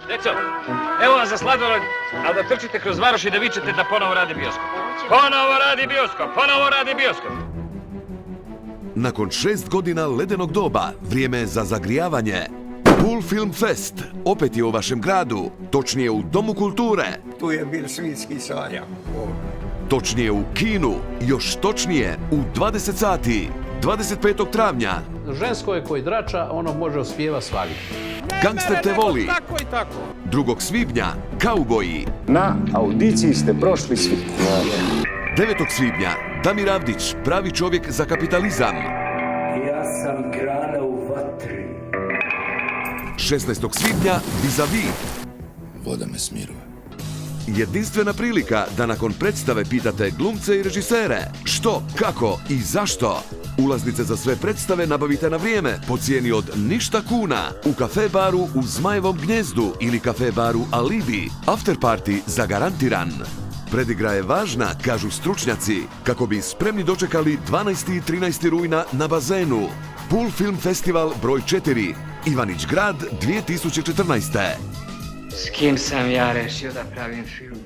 Deco, evo vam za sladoled, ali da trčite kroz varoš i da vičete da ponovo radi bioskop. Ponovo radi bioskop, ponovo radi bioskop. Nakon 6 godina ledenog doba, vrijeme je za zagrijavanje. Pool Film Fest opet je u vašem gradu, točnije u Domu kulture. Tu je bil svinjski sajam. Točnije u kinu, još točnije u 20 sati, 25. travnja. Žensko je koji drača, ono može ospjeva svagdje. Gangster te voli. Tako i tako. 2. svibnja, Kauboji. Na audiciji ste prošli svi. 9. svibnja, Damir Avdić, pravi čovjek za kapitalizam. Ja sam grana u vatri. 16. svibnja, Vis-a-vis. Voda me smiruje. Jedinstvena prilika da nakon predstave pitate glumce i režisere što, kako i zašto. Ulaznice za sve predstave nabavite na vrijeme po cijeni od ništa kuna u kafe baru u Zmajevom gnjezdu ili kafe baru Alibi. After party zagarantiran. Predigra je važna, kažu stručnjaci, kako bi spremni dočekali 12. i 13. rujna na bazenu. Pool Film Festival broj 4, Ivanić Grad 2014. S kim sam ja rešio da pravim film?